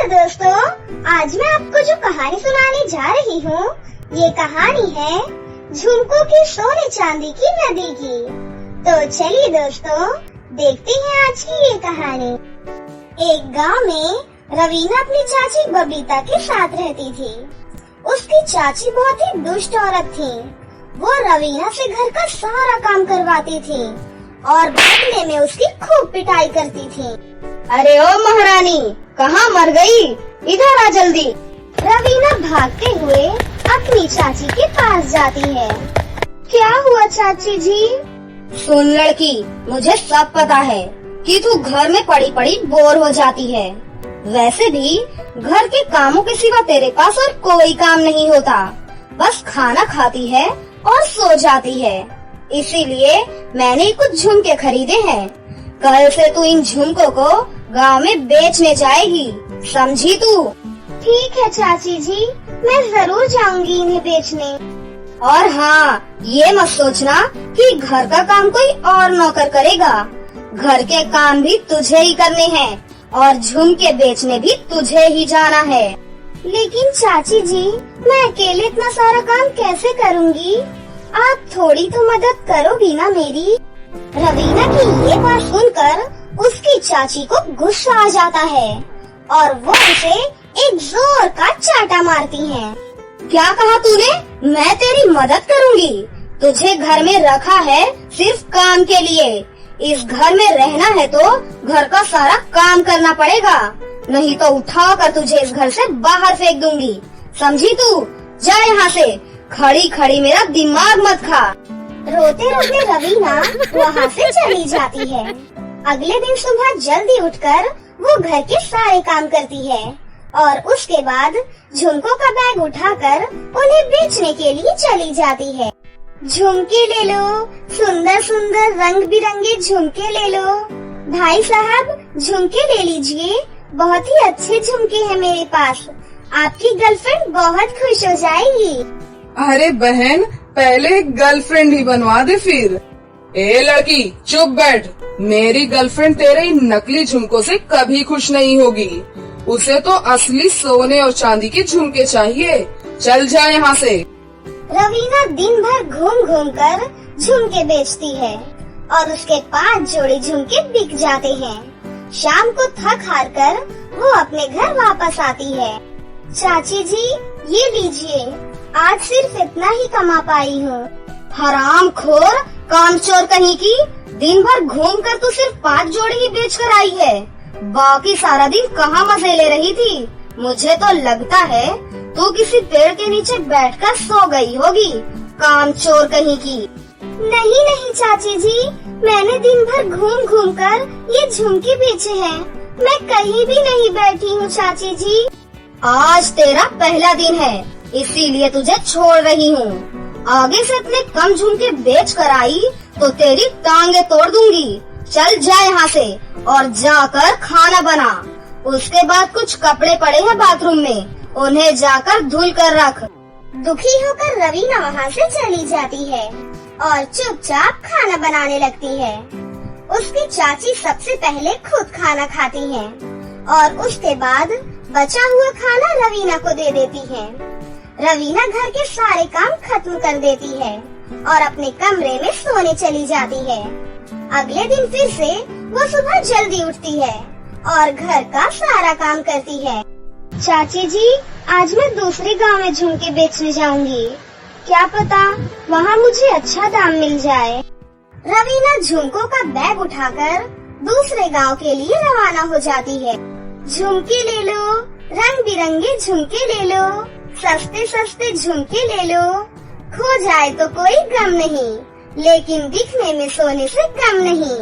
तो दोस्तों, आज मैं आपको जो कहानी सुनाने जा रही हूँ, ये कहानी है झुमकों की सोने चांदी की नदी की। तो चलिए दोस्तों, देखते हैं आज की ये कहानी। एक गांव में रवीना अपनी चाची बबीता के साथ रहती थी। उसकी चाची बहुत ही दुष्ट औरत थी। वो रवीना से घर का सारा काम करवाती थी और बदले में उसकी खूब पिटाई करती थी। अरे ओ महारानी, कहाँ मर गई? इधर आ जल्दी। रवीना भागते हुए अपनी चाची के पास जाती है। क्या हुआ चाची जी? सुन लड़की, मुझे सब पता है कि तू घर में पड़ी पड़ी बोर हो जाती है। वैसे भी घर के कामों के सिवा तेरे पास और कोई काम नहीं होता। बस खाना खाती है और सो जाती है। इसीलिए मैंने कुछ झुमके खरीदे हैं। कल से तू इन झुमकों को गांव में बेचने जाएगी, समझी तू? ठीक है चाची जी, मैं जरूर जाऊंगी इन्हें बेचने। और हाँ, ये मत सोचना कि घर का काम कोई और नौकर करेगा। घर के काम भी तुझे ही करने हैं और झुमके बेचने भी तुझे ही जाना है। लेकिन चाची जी, मैं अकेले इतना सारा काम कैसे करूँगी? आप थोड़ी तो मदद करोगी ना मेरी? रवीना की ये बात सुनकर उसकी चाची को गुस्सा आ जाता है और वो उसे एक जोर का चाटा मारती है। क्या कहा तूने? मैं तेरी मदद करूंगी? तुझे घर में रखा है सिर्फ काम के लिए। इस घर में रहना है तो घर का सारा काम करना पड़ेगा, नहीं तो उठा कर तुझे इस घर से बाहर फेंक दूंगी, समझी तू? जा यहाँ से, खड़ी खड़ी मेरा दिमाग मत खा। रोते रोते रवीना वहाँ से चली जाती है। अगले दिन सुबह जल्दी उठकर वो घर के सारे काम करती है और उसके बाद झुमकों का बैग उठाकर उन्हें बेचने के लिए चली जाती है। झुमके ले लो, सुंदर सुंदर रंग बिरंगे झुमके ले लो। भाई साहब, झुमके ले लीजिए, बहुत ही अच्छे झुमके हैं मेरे पास। आपकी गर्लफ्रेंड बहुत खुश हो जाएगी। अरे बहन, पहले गर्लफ्रेंड ही बनवा दे फिर। ए लड़की, चुप बैठ। मेरी गर्लफ्रेंड तेरे इन नकली झुमकों से कभी खुश नहीं होगी। उसे तो असली सोने और चांदी के झुमके चाहिए। चल जा यहाँ से। रवीना दिन भर घूम घूम कर झुमके बेचती है और उसके 5 जोड़ी झुमके बिक जाते हैं। शाम को थक हार कर वो अपने घर वापस आती है। चाची जी, ये लीजिए, आज सिर्फ इतना ही कमा पाई हूँ। हरामखोर, कामचोर कहीं की। दिन भर घूम कर तू सिर्फ 5 जोड़ी ही बेच कर आई है। बाकी सारा दिन कहाँ मजे ले रही थी? मुझे तो लगता है तू किसी पेड़ के नीचे बैठकर सो गई होगी, कामचोर कहीं की। नहीं नहीं चाची जी, मैंने दिन भर घूम घूम कर ये झुमके बेचे हैं। मैं कहीं भी नहीं बैठी हूँ चाची जी। आज तेरा पहला दिन है, इसीलिए तुझे छोड़ रही हूँ। आगे से इतने कम झुमके बेच कर आई तो तेरी टांगे तोड़ दूंगी। चल जा यहाँ से और जाकर खाना बना। उसके बाद कुछ कपड़े पड़े हैं बाथरूम में, उन्हें जाकर धुल कर रख। दुखी होकर रवीना वहाँ से चली जाती है और चुपचाप खाना बनाने लगती है। उसकी चाची सबसे पहले खुद खाना खाती है और उसके बाद बचा हुआ खाना रवीना को दे देती है। रवीना घर के सारे काम खत्म कर देती है और अपने कमरे में सोने चली जाती है। अगले दिन फिर से वो सुबह जल्दी उठती है और घर का सारा काम करती है। चाची जी, आज मैं दूसरे गांव में झुमके बेचने जाऊंगी। क्या पता वहाँ मुझे अच्छा दाम मिल जाए। रवीना झुमकों का बैग उठाकर दूसरे गांव के लिए रवाना हो जाती है। झुमके ले लो, रंग बिरंगे झुमके ले लो, सस्ते सस्ते झुमके ले लो। खो जाए तो कोई गम नहीं, लेकिन दिखने में सोने से कम नहीं।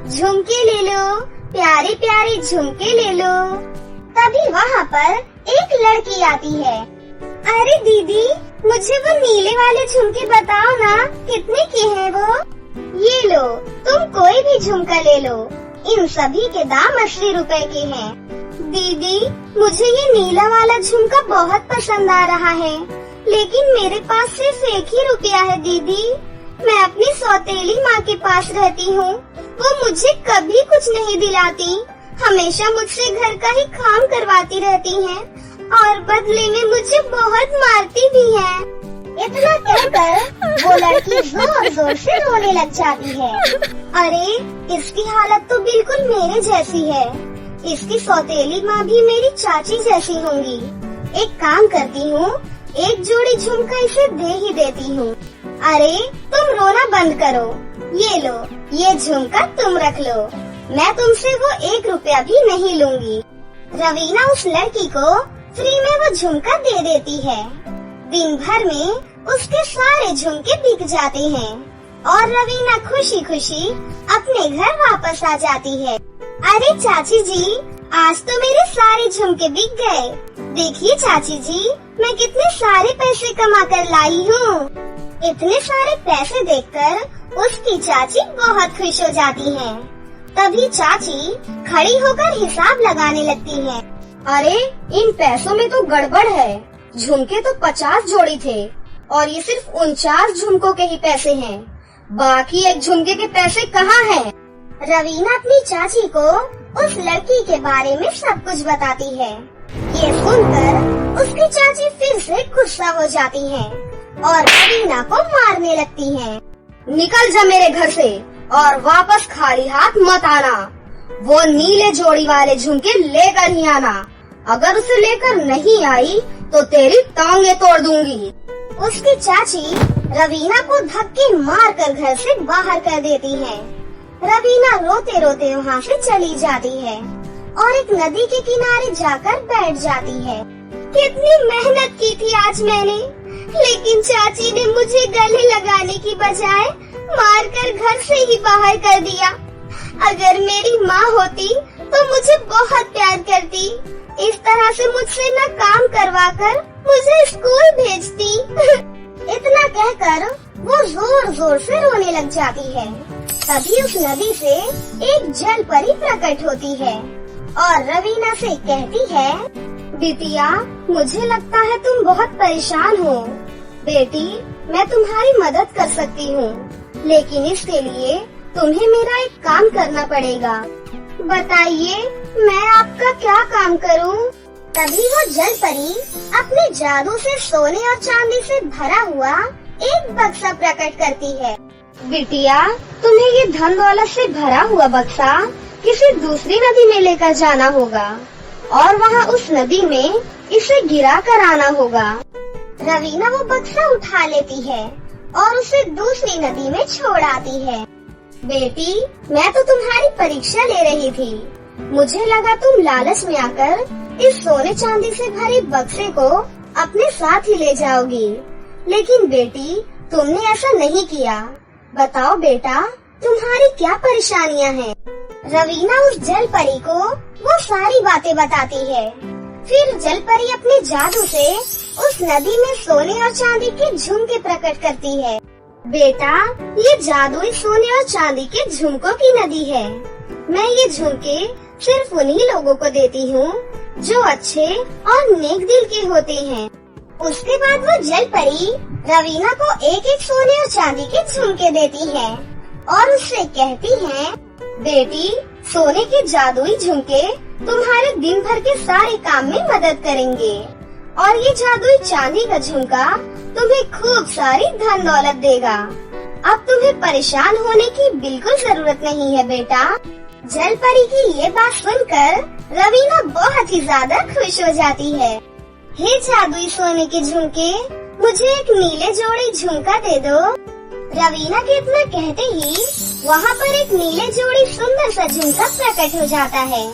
झुमके ले लो, प्यारे प्यारे झुमके ले लो। तभी वहाँ पर एक लड़की आती है। अरे दीदी, मुझे वो नीले वाले झुमके बताओ ना, कितने के हैं वो? ये लो, तुम कोई भी झुमका ले लो, इन सभी के दाम 80 रुपए के हैं। दीदी, मुझे ये नीला वाला झुमका बहुत पसंद आ रहा है, लेकिन मेरे पास सिर्फ 1 ही रुपया है दीदी। मैं अपनी सौतेली माँ के पास रहती हूँ, वो मुझे कभी कुछ नहीं दिलाती। हमेशा मुझसे घर का ही काम करवाती रहती हैं और बदले में मुझे बहुत मारती भी हैं। इतना कहकर वो लड़की जोर जोर से रोने लग जाती है। अरे इसकी हालत तो बिल्कुल मेरे जैसी है। इसकी सौतेली माँ भी मेरी चाची जैसी होंगी। एक काम करती हूँ, एक जोड़ी झुमका इसे दे ही देती हूँ। अरे तुम रोना बंद करो, ये लो, ये झुमका तुम रख लो, मैं तुमसे वो 1 रुपया भी नहीं लूंगी। रवीना उस लड़की को फ्री में वो झुमका दे देती है। दिन भर में उसके सारे झुमके बिक जाते हैं और रवीना खुशी खुशी अपने घर वापस आ जाती है। अरे चाची जी, आज तो मेरे सारे झुमके बिक गए। देखिए चाची जी, मैं कितने सारे पैसे कमा कर लाई हूँ। इतने सारे पैसे देखकर उसकी चाची बहुत खुश हो जाती है। तभी चाची खड़ी होकर हिसाब लगाने लगती है। अरे इन पैसों में तो गड़बड़ है। झुमके तो 50 जोड़ी थे और ये सिर्फ 49 झुमकों के ही पैसे हैं। बाकी एक झुमके के पैसे कहाँ हैं? रवीना अपनी चाची को उस लड़की के बारे में सब कुछ बताती है। ये सुनकर उसकी चाची फिर से गुस्सा हो जाती है और रवीना को मारने लगती है। निकल जा मेरे घर से और वापस खाली हाथ मत आना। वो नीले जोड़ी वाले झुमके लेकर ही आना। अगर उसे लेकर नहीं आई तो तेरी टांगे तोड़ दूंगी। उसकी चाची रवीना को धक्के मारकर घर से बाहर कर देती है। रवीना रोते रोते वहाँ से चली जाती है और एक नदी के किनारे जाकर बैठ जाती है। कितनी मेहनत की थी आज मैंने, लेकिन चाची ने मुझे गले लगाने की बजाय मारकर घर से ही बाहर कर दिया। अगर मेरी माँ होती तो मुझे बहुत प्यार करती। इस तरह से मुझसे न काम करवाकर मुझे स्कूल भेजती। इतना कहकर वो जोर जोर से रोने लग जाती है। तभी उस नदी से एक जल परी प्रकट होती है और रवीना से कहती है, बिटिया, मुझे लगता है तुम बहुत परेशान हो। बेटी, मैं तुम्हारी मदद कर सकती हूँ, लेकिन इसके लिए तुम्हें मेरा एक काम करना पड़ेगा। बताइए, मैं आपका क्या काम करूं? तभी वो जल परी अपने जादू से सोने और चांदी से भरा हुआ एक बक्सा प्रकट करती है। बिटिया, तुम्हें ये धन दौलत से भरा हुआ बक्सा किसी दूसरी नदी में लेकर जाना होगा और वहाँ उस नदी में इसे गिरा कर आना होगा। रवीना वो बक्सा उठा लेती है और उसे दूसरी नदी में छोड़ आती है। बेटी, मैं तो तुम्हारी परीक्षा ले रही थी। मुझे लगा तुम लालच में आकर इस सोने चांदी से भरे बक्से को अपने साथ ही ले जाओगी, लेकिन बेटी तुमने ऐसा नहीं किया। बताओ बेटा, तुम्हारी क्या परेशानियाँ हैं? रवीना उस जल परी को वो सारी बातें बताती है। फिर जल परी अपने जादू से उस नदी में सोने और चांदी के झुमके प्रकट करती है। बेटा, ये जादुई सोने और चांदी के झुमकों की नदी है। मैं ये झुमके सिर्फ उन्हीं लोगों को देती हूँ जो अच्छे और नेक दिल के होते हैं। उसके बाद वो जल परी रवीना को एक एक सोने और चांदी के झुमके देती है और उससे कहती है, बेटी, सोने के जादुई झुमके तुम्हारे दिन भर के सारे काम में मदद करेंगे और ये जादुई चांदी का झुमका तुम्हें खूब सारी धन दौलत देगा। अब तुम्हें परेशान होने की बिल्कुल जरूरत नहीं है बेटा। जल परी की ये बात सुनकर रवीना बहुत ही ज्यादा खुश हो जाती है। हे जादुई सोने के झुमके, मुझे एक नीले जोड़ी झुमका दे दो। रवीना के इतना कहते ही वहाँ पर एक नीले जोड़ी सुंदर सा झुमका प्रकट हो जाता है।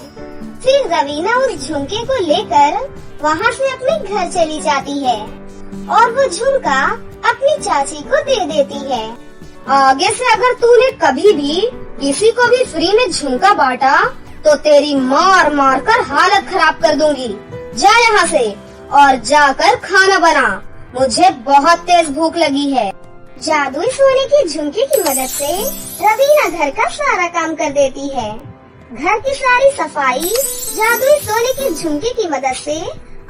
फिर रवीना उस झुमके को लेकर वहाँ से अपने घर चली जाती है और वो झुमका अपनी चाची को दे देती है। आगे से अगर तूने कभी भी किसी को भी फ्री में झुमका बांटा तो तेरी मार मार कर हालत खराब कर दूंगी। जा यहाँ से और जाकर खाना बना, मुझे बहुत तेज भूख लगी है। जादुई सोने के झुमके की मदद से रवीना घर का सारा काम कर देती है। घर की सारी सफाई जादुई सोने के झुमके की मदद से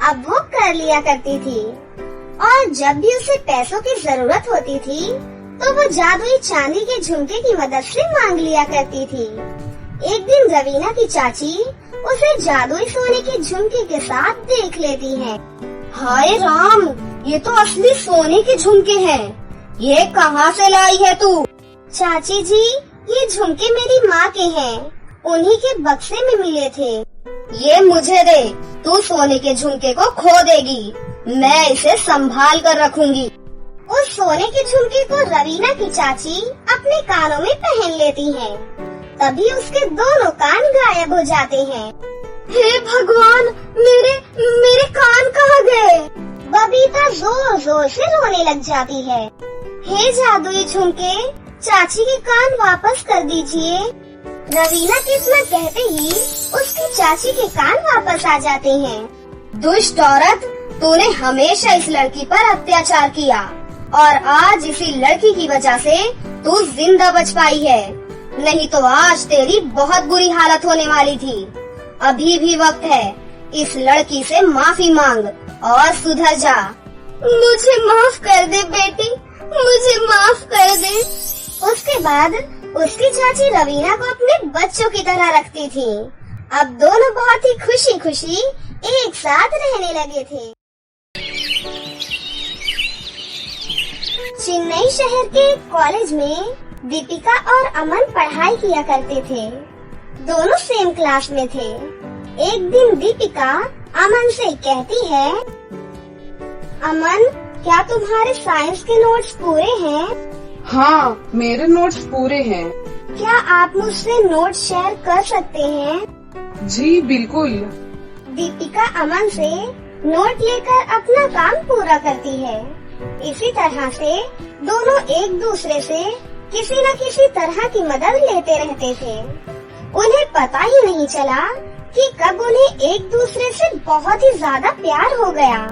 अब वो कर लिया करती थी और जब भी उसे पैसों की जरूरत होती थी तो वो जादुई चांदी के झुमके की मदद से मांग लिया करती थी। एक दिन रवीना की चाची उसे जादुई सोने के झुमके के साथ देख लेती हैं। हाय राम, ये तो असली सोने के झुमके हैं। ये कहाँ से लाई है तू? चाची जी, ये झुमके मेरी माँ के हैं, उन्हीं के बक्से में मिले थे। ये मुझे दे, तू सोने के झुमके को खो देगी। मैं इसे संभाल कर रखूंगी। उस सोने के झुमके को रवीना की चाची अपने कानों में पहन लेती हैं। तभी उसके दोनों कान गायब हो जाते हैं। हे भगवान, मेरे कान कहाँ गए? बबीता जोर जोर से रोने लग जाती है। हे जादुई झुमके, चाची के कान वापस कर दीजिए। रवीना के इतना कहते ही उसकी चाची के कान वापस आ जाते हैं। दुष्ट औरत, तूने हमेशा इस लड़की पर अत्याचार किया और आज इसी लड़की की वजह से तू जिंदा बच पाई है। नहीं तो आज तेरी बहुत बुरी हालत होने वाली थी। अभी भी वक्त है, इस लड़की से माफी मांग और सुधर जा। मुझे माफ कर दे बेटी, मुझे माफ कर दे। उसके बाद उसकी चाची रवीना को अपने बच्चों की तरह रखती थी। अब दोनों बहुत ही खुशी खुशी एक साथ रहने लगे थे। चेन्नई शहर के कॉलेज में दीपिका और अमन पढ़ाई किया करते थे। दोनों सेम क्लास में थे। एक दिन दीपिका अमन से कहती है, अमन, क्या तुम्हारे साइंस के नोट्स पूरे हैं? हाँ, मेरे नोट्स पूरे हैं। क्या आप मुझसे नोट्स शेयर कर सकते हैं? जी बिल्कुल। दीपिका अमन से नोट लेकर अपना काम पूरा करती है। इसी तरह से दोनों एक दूसरे से किसी न किसी तरह की मदद लेते रहते थे। उन्हें पता ही नहीं चला कि कब उन्हें एक दूसरे से बहुत ही ज्यादा प्यार हो गया।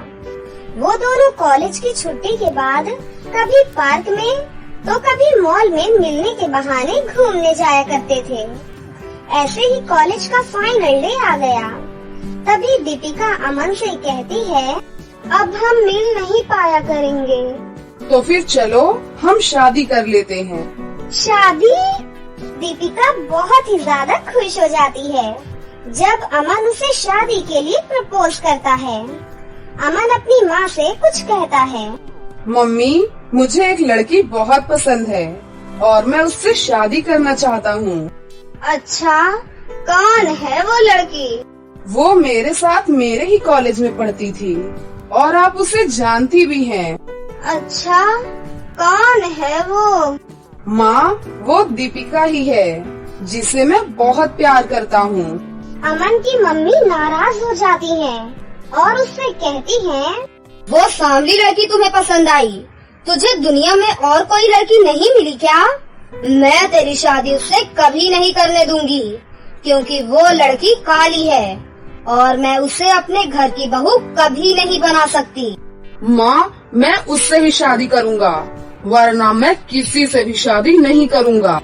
वो दोनों कॉलेज की छुट्टी के बाद कभी पार्क में तो कभी मॉल में मिलने के बहाने घूमने जाया करते थे। ऐसे ही कॉलेज का फाइनल डे आ गया। तभी दीपिका अमन से कहती है, अब हम मिल नहीं पाया करेंगे, तो फिर चलो हम शादी कर लेते हैं। शादी? दीपिका बहुत ही ज्यादा खुश हो जाती है जब अमन उसे शादी के लिए प्रपोज करता है। अमन अपनी माँ से कुछ कहता है, मम्मी, मुझे एक लड़की बहुत पसंद है और मैं उससे शादी करना चाहता हूँ। अच्छा, कौन है वो लड़की? वो मेरे साथ मेरे ही कॉलेज में पढ़ती थी और आप उसे जानती भी हैं। अच्छा, कौन है वो? माँ, वो दीपिका ही है जिसे मैं बहुत प्यार करता हूँ। अमन की मम्मी नाराज हो जाती हैं और उससे कहती हैं, वो सांवली लड़की तुम्हें पसंद आई? तुझे दुनिया में और कोई लड़की नहीं मिली क्या? मैं तेरी शादी उससे कभी नहीं करने दूंगी, क्योंकि वो लड़की काली है और मैं उसे अपने घर की बहू कभी नहीं बना सकती। माँ, मैं उससे भी शादी करूँगा, वरना मैं किसी से भी शादी नहीं करूँगा।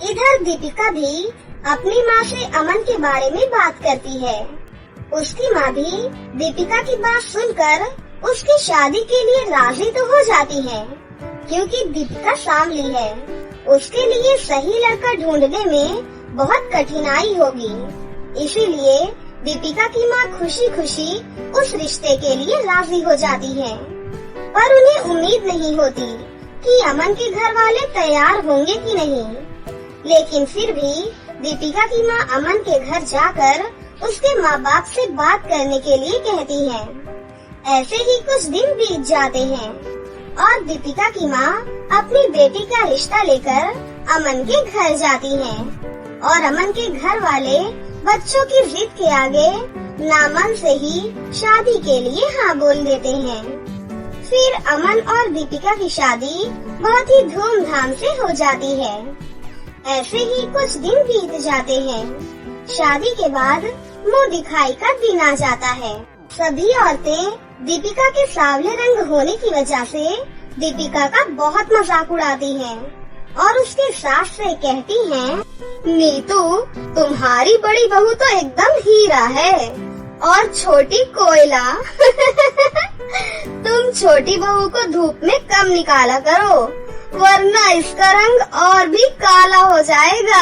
इधर दीपिका भी अपनी माँ से अमन के बारे में बात करती है। उसकी माँ भी दीपिका की बात सुनकर उसकी शादी के लिए राजी तो हो जाती है, क्योंकि दीपिका सांवली है। उसके लिए सही लड़का ढूंढने में बहुत कठिनाई होगी। इसीलिए दीपिका की माँ खुशी खुशी उस रिश्ते के लिए राजी हो जाती है। पर उन्हें उम्मीद नहीं होती कि अमन के घर वाले तैयार होंगे कि नहीं। लेकिन फिर भी दीपिका की माँ अमन के घर जाकर उसके माँ बाप से बात करने के लिए कहती है। ऐसे ही कुछ दिन बीत जाते हैं और दीपिका की माँ अपनी बेटी का रिश्ता लेकर अमन के घर जाती हैं और अमन के घर वाले बच्चों की जिद के आगे नामन से ही शादी के लिए हाँ बोल देते हैं। फिर अमन और दीपिका की शादी बहुत ही धूमधाम से हो जाती है। ऐसे ही कुछ दिन बीत जाते हैं। शादी के बाद मुँह दिखाई का दिन आ जाता है। सभी औरतें दीपिका के सांवले रंग होने की वजह से दीपिका का बहुत मजाक उड़ाती हैं और उसके सास से कहती हैं, नीतू, तुम्हारी बड़ी बहू तो एकदम हीरा है और छोटी कोयला। तुम छोटी बहू को धूप में कम निकाला करो वरना इसका रंग और भी काला हो जाएगा।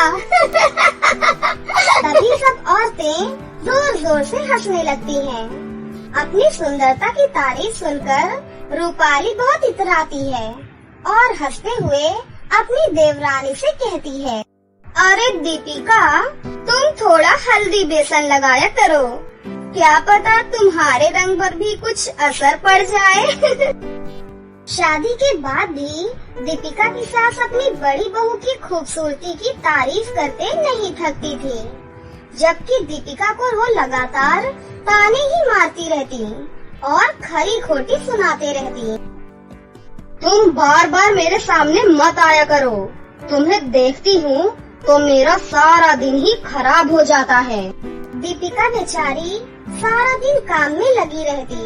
तभी सब औरतें जोर जोर से हंसने लगती हैं। अपनी सुंदरता की तारीफ सुनकर रूपाली बहुत इतराती है और हंसते हुए अपनी देवरानी से कहती है, अरे दीपिका, तुम थोड़ा हल्दी बेसन लगाया करो, क्या पता तुम्हारे रंग पर भी कुछ असर पड़ जाए। शादी के बाद भी दीपिका की सास अपनी बड़ी बहू की खूबसूरती की तारीफ करते नहीं थकती थी, जबकि दीपिका को वो लगातार ताने ही मारती रहती और खरी खोटी सुनाते रहती। तुम बार बार मेरे सामने मत आया करो, तुम्हें देखती हूँ तो मेरा सारा दिन ही खराब हो जाता है। दीपिका बेचारी सारा दिन काम में लगी रहती,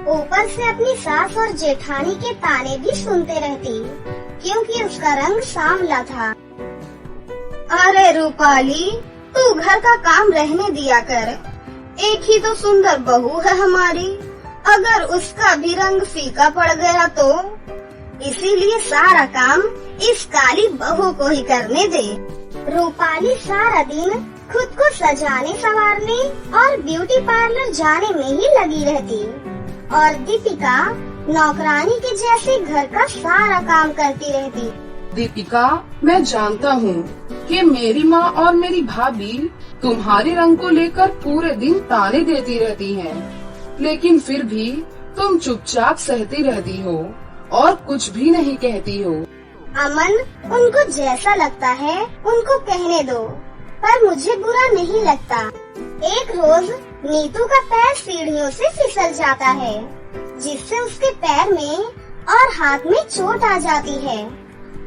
ऊपर से अपनी सास और जेठानी के ताने भी सुनते रहती, क्योंकि उसका रंग सांवला था। अरे रूपाली, तू घर का काम रहने दिया कर, एक ही तो सुंदर बहू है हमारी, अगर उसका भी रंग फीका पड़ गया तो, इसीलिए सारा काम इस काली बहू को ही करने दे। रूपाली सारा दिन खुद को सजाने संवारने और ब्यूटी पार्लर जाने में ही लगी रहती और दीपिका नौकरानी के जैसे घर का सारा काम करती रहती। दीपिका, मैं जानता हूँ कि मेरी माँ और मेरी भाभी तुम्हारे रंग को लेकर पूरे दिन ताने देती रहती हैं, लेकिन फिर भी तुम चुपचाप सहती रहती हो और कुछ भी नहीं कहती हो। अमन, उनको जैसा लगता है उनको कहने दो, पर मुझे बुरा नहीं लगता। एक रोज नीतू का पैर सीढ़ियों से फिसल जाता है, जिससे उसके पैर में और हाथ में चोट आ जाती है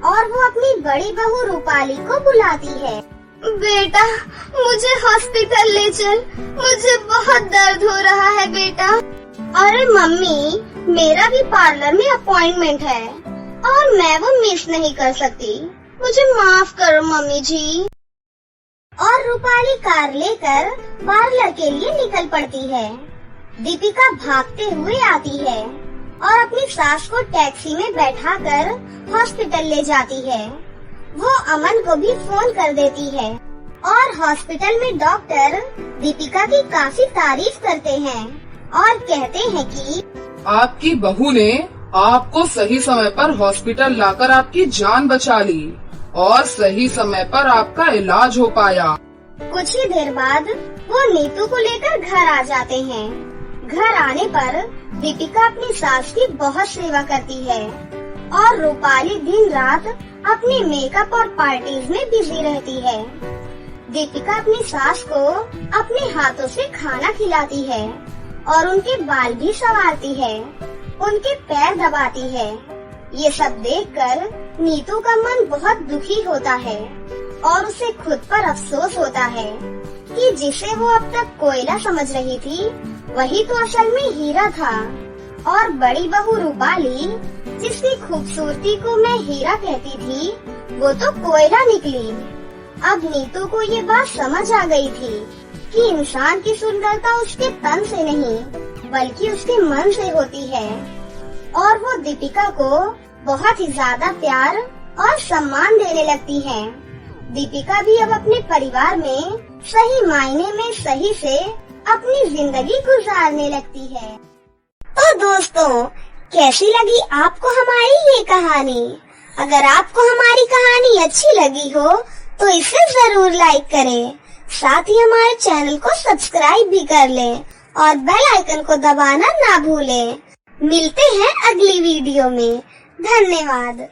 और वो अपनी बड़ी बहू रूपाली को बुलाती है। बेटा, मुझे हॉस्पिटल ले चल, मुझे बहुत दर्द हो रहा है बेटा। अरे मम्मी, मेरा भी पार्लर में अपॉइंटमेंट है और मैं वो मिस नहीं कर सकती, मुझे माफ करो मम्मी जी। और रूपाली कार लेकर पार्लर के लिए निकल पड़ती है। दीपिका भागते हुए आती है और अपनी सास को टैक्सी में बैठाकर हॉस्पिटल ले जाती है। वो अमन को भी फोन कर देती है और हॉस्पिटल में डॉक्टर दीपिका की काफी तारीफ करते हैं और कहते हैं कि आपकी बहू ने आपको सही समय पर हॉस्पिटल लाकर आपकी जान बचा ली और सही समय पर आपका इलाज हो पाया। कुछ ही देर बाद वो नीतू को लेकर घर आ जाते हैं। घर आने पर दीपिका अपनी सास की बहुत सेवा करती है और रूपाली दिन रात अपनी मेकअप और पार्टीज में बिजी रहती है। दीपिका अपनी सास को अपने हाथों से खाना खिलाती है और उनके बाल भी संवारती है, उनके पैर दबाती है। ये सब देखकर नीतू का मन बहुत दुखी होता है और उसे खुद पर अफसोस होता है कि जिसे वो अब तक कोयला समझ रही थी, वही तो असल में हीरा था। और बड़ी बहू रूपाली, जिसकी खूबसूरती को मैं हीरा कहती थी, वो तो कोयला निकली। अब नीतू को ये बात समझ आ गई थी कि इंसान की सुंदरता उसके तन से नहीं, बल्कि उसके मन से होती है। और वो दीपिका को बहुत ही ज्यादा प्यार और सम्मान देने लगती है। दीपिका भी अब अपने परिवार में सही मायने में सही से अपनी जिंदगी गुजारने लगती है। तो दोस्तों, कैसी लगी आपको हमारी ये कहानी? अगर आपको हमारी कहानी अच्छी लगी हो तो इसे जरूर लाइक करें, साथ ही हमारे चैनल को सब्सक्राइब भी कर लें और बेल आइकन को दबाना ना भूलें। मिलते हैं अगली वीडियो में। धन्यवाद।